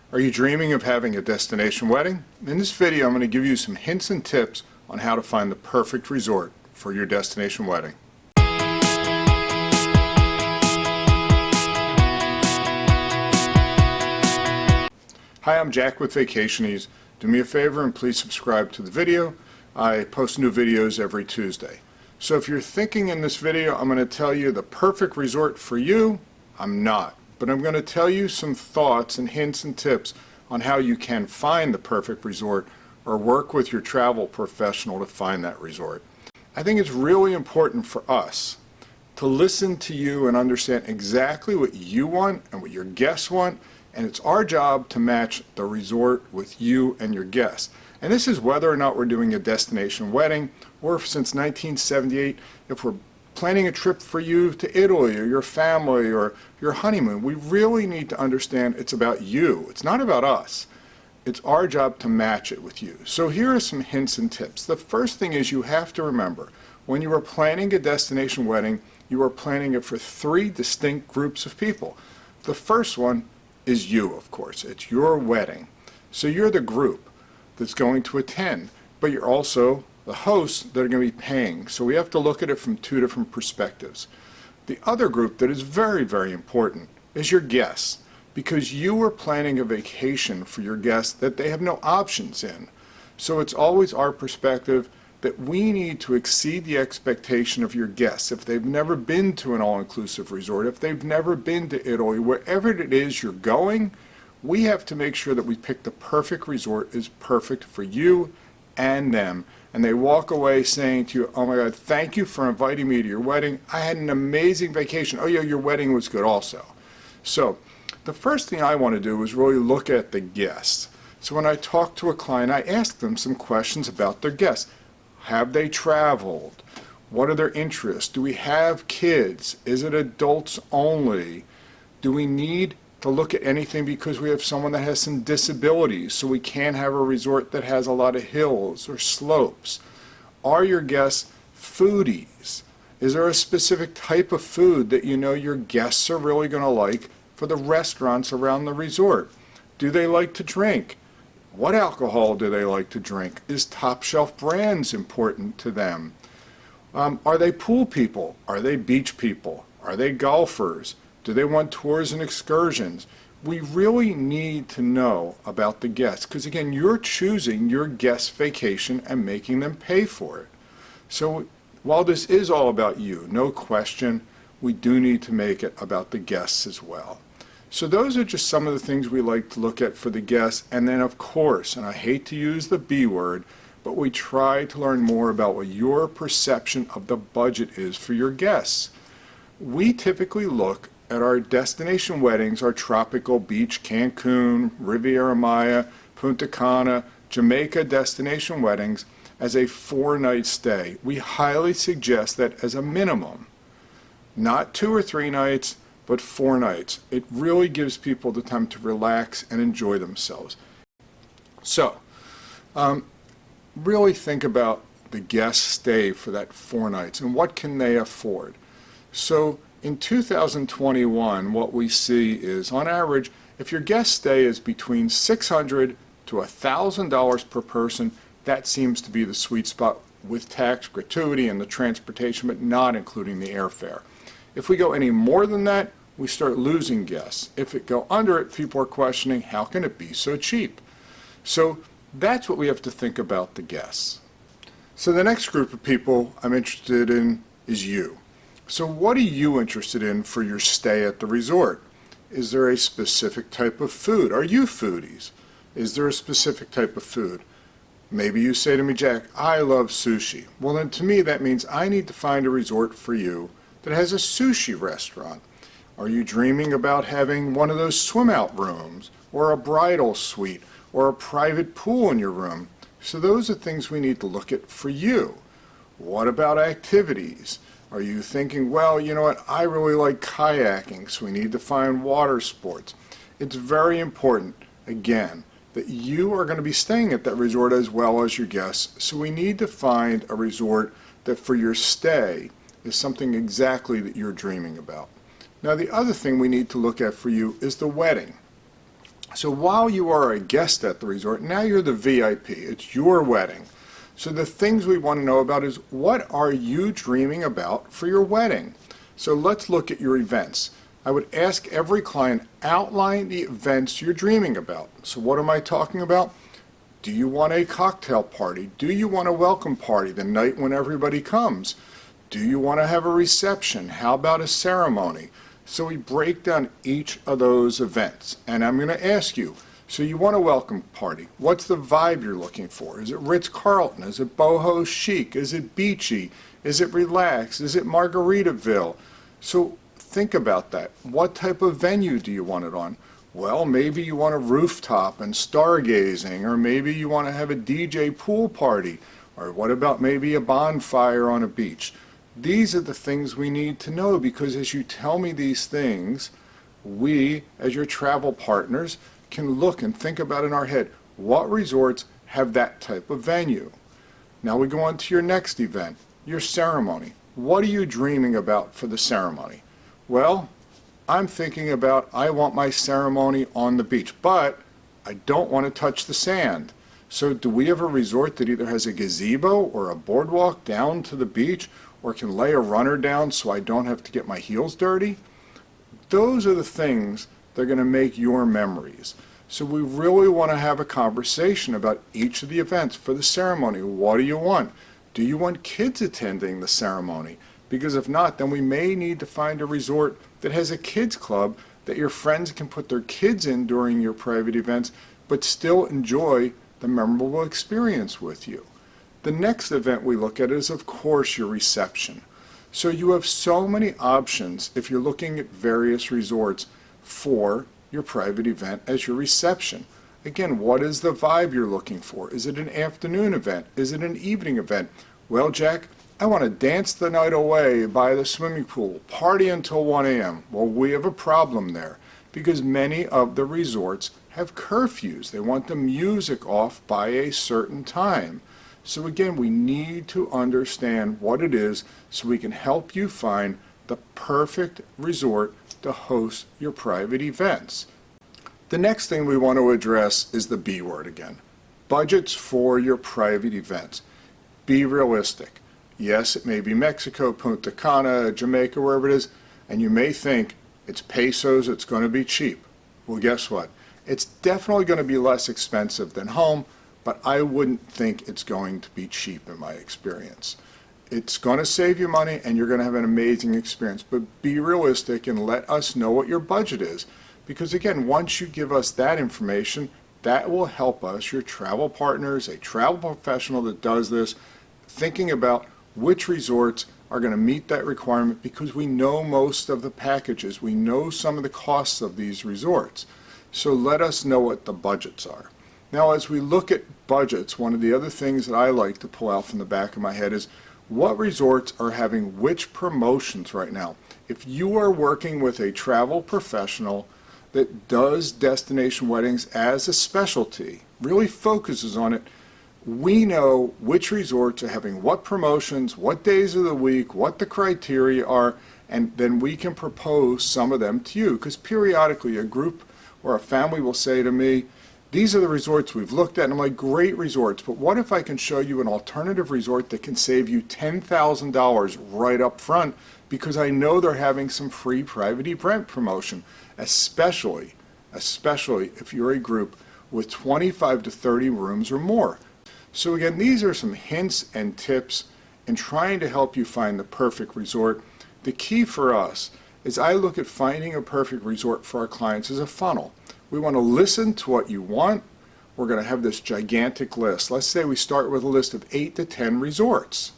Are you dreaming of having a destination wedding? In this video, I'm going to give you some hints and tips on how to find the perfect resort for your destination wedding. Hi, I'm Jack with Vacationese. Do me a favor and please subscribe to the video. I post new videos every Tuesday. So if you're thinking in this video, I'm going to tell you the perfect resort for you, I'm not. But I'm going to tell you some thoughts and hints and tips on how you can find the perfect resort or work with your travel professional to find that resort. I think it's really important for us to listen to you and understand exactly what you want and what your guests want, and it's our job to match the resort with you and your guests. And this is whether or not we're doing a destination wedding, or since 1978, if we're planning a trip for you to Italy or your family or your honeymoon. We really need to understand it's about you. It's not about us. It's our job to match it with you. So here are some hints and tips. The first thing is you have to remember, when you are planning a destination wedding, you are planning it for three distinct groups of people. The first one is you, of course. It's your wedding. So you're the group that's going to attend, but you're also the hosts that are going to be paying. So we have to look at it from two different perspectives. The other group that is very, very important is your guests, because you are planning a vacation for your guests that they have no options in. So it's always our perspective that we need to exceed the expectation of your guests. If they've never been to an all-inclusive resort, if they've never been to Italy, wherever it is you're going, we have to make sure that we pick the perfect resort is perfect for you and them. And they walk away saying to you, oh my God, thank you for inviting me to your wedding. I had an amazing vacation. Oh yeah, your wedding was good also. So the first thing I want to do is really look at the guests. So when I talk to a client, I ask them some questions about their guests. Have they traveled? What are their interests? Do we have kids? Is it adults only? Do we need to look at anything because we have someone that has some disabilities, so we can't have a resort that has a lot of hills or slopes? Are your guests foodies? Is there a specific type of food that you know your guests are really going to like for the restaurants around the resort? Do they like to drink? What alcohol do they like to drink? Is top shelf brands important to them? Are they pool people? Are they beach people? Are they golfers? Do they want tours and excursions? We really need to know about the guests, because again, you're choosing your guest's vacation and making them pay for it. So while this is all about you, no question, we do need to make it about the guests as well. So those are just some of the things we like to look at for the guests. And then of course, and I hate to use the B word, but we try to learn more about what your perception of the budget is for your guests. We typically look at our destination weddings, our tropical beach, Cancun, Riviera Maya, Punta Cana, Jamaica destination weddings as a 4-night stay. We highly suggest that as a minimum, not 2 or 3 nights, but 4 nights. It really gives people the time to relax and enjoy themselves. So, really think about the guest stay for that 4 nights and what can they afford. So, in 2021, what we see is, on average, if your guest stay is between $600 to $1,000 per person, that seems to be the sweet spot with tax, gratuity, and the transportation, but not including the airfare. If we go any more than that, we start losing guests. If it go under it, people are questioning, how can it be so cheap? So that's what we have to think about the guests. So the next group of people I'm interested in is you. So what are you interested in for your stay at the resort? Is there a specific type of food? Are you foodies? Is there a specific type of food? Maybe you say to me, Jack, I love sushi. Well, then to me that means I need to find a resort for you that has a sushi restaurant. Are you dreaming about having one of those swim out rooms, or a bridal suite, or a private pool in your room? So those are things we need to look at for you. What about activities? Are you thinking, well, you know what, I really like kayaking, so we need to find water sports. It's very important, again, that you are going to be staying at that resort as well as your guests, so we need to find a resort that for your stay is something exactly that you're dreaming about. Now the other thing we need to look at for you is the wedding. So while you are a guest at the resort, now you're the VIP. It's your wedding. So the things we want to know about is, what are you dreaming about for your wedding? So let's look at your events. I would ask every client, outline the events you're dreaming about. So what am I talking about? Do you want a cocktail party? Do you want a welcome party the night when everybody comes? Do you want to have a reception? How about a ceremony? So we break down each of those events, and I'm going to ask you, so you want a welcome party. What's the vibe you're looking for? Is it Ritz-Carlton? Is it boho chic? Is it beachy? Is it relaxed? Is it Margaritaville? So think about that. What type of venue do you want it on? Well, maybe you want a rooftop and stargazing, or maybe you want to have a DJ pool party, or what about maybe a bonfire on a beach? These are the things we need to know, because as you tell me these things, we, as your travel partners, can look and think about in our head, what resorts have that type of venue? Now we go on to your next event, your ceremony. What are you dreaming about for the ceremony? Well, I'm thinking about, I want my ceremony on the beach, but I don't want to touch the sand. So do we have a resort that either has a gazebo or a boardwalk down to the beach, or can lay a runner down so I don't have to get my heels dirty? Those are the things that are going to make your memories. So we really want to have a conversation about each of the events for the ceremony. What do you want? Do you want kids attending the ceremony? Because if not, then we may need to find a resort that has a kids club that your friends can put their kids in during your private events, but still enjoy the memorable experience with you. The next event we look at is, of course, your reception. So you have so many options if you're looking at various resorts for your private event as your reception. Again, what is the vibe you're looking for? Is it an afternoon event? Is it an evening event? Well, Jack, I want to dance the night away by the swimming pool, party until 1 a.m. Well, we have a problem there, because many of the resorts have curfews. They want the music off by a certain time. So again, we need to understand what it is so we can help you find the perfect resort to host your private events. The next thing we want to address is the B word again. Budgets for your private events. Be realistic. Yes, it may be Mexico, Punta Cana, Jamaica, wherever it is, and you may think it's pesos, it's going to be cheap. Well, guess what? It's definitely going to be less expensive than home, but I wouldn't think it's going to be cheap in my experience. It's going to save you money and you're going to have an amazing experience, but be realistic and let us know what your budget is. Because again, once you give us that information, that will help us, your travel partners, a travel professional that does this, thinking about which resorts are going to meet that requirement, because we know most of the packages. We know some of the costs of these resorts. So let us know what the budgets are. Now, as we look at budgets, one of the other things that I like to pull out from the back of my head is what resorts are having which promotions right now. If you are working with a travel professional that does destination weddings as a specialty, really focuses on it, we know which resorts are having what promotions, what days of the week, what the criteria are, and then we can propose some of them to you. Because periodically a group or a family will say to me, these are the resorts we've looked at, and I'm like, great resorts, but what if I can show you an alternative resort that can save you $10,000 right up front, because I know they're having some free private event promotion, especially if you're a group with 25 to 30 rooms or more. So again, these are some hints and tips in trying to help you find the perfect resort. The key for us is I look at finding a perfect resort for our clients as a funnel. We want to listen to what you want. We're going to have this gigantic list. Let's say we start with a list of 8 to 10 resorts.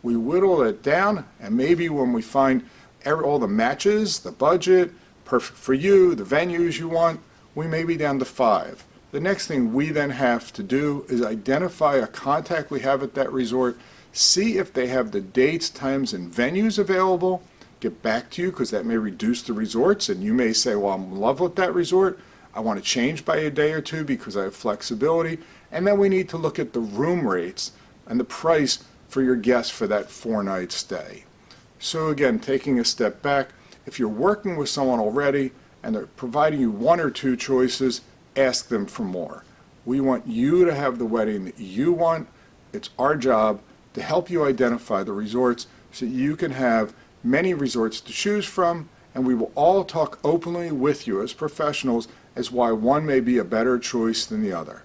We whittle it down, and maybe when we find all the matches, the budget, perfect for you, the venues you want, we may be down to 5. The next thing we then have to do is identify a contact we have at that resort, see if they have the dates, times, and venues available, get back to you, because that may reduce the resorts, and you may say, well, I'm in love with that resort, I want to change by a day or two because I have flexibility. And then we need to look at the room rates and the price for your guests for that 4-night stay. So again, taking a step back, if you're working with someone already and they're providing you 1 or 2 choices, ask them for more. We want you to have the wedding that you want. It's our job to help you identify the resorts so you can have many resorts to choose from, and we will all talk openly with you as professionals as why one may be a better choice than the other.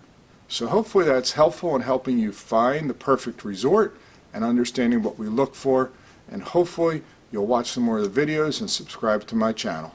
So hopefully that's helpful in helping you find the perfect resort and understanding what we look for, and hopefully you'll watch some more of the videos and subscribe to my channel.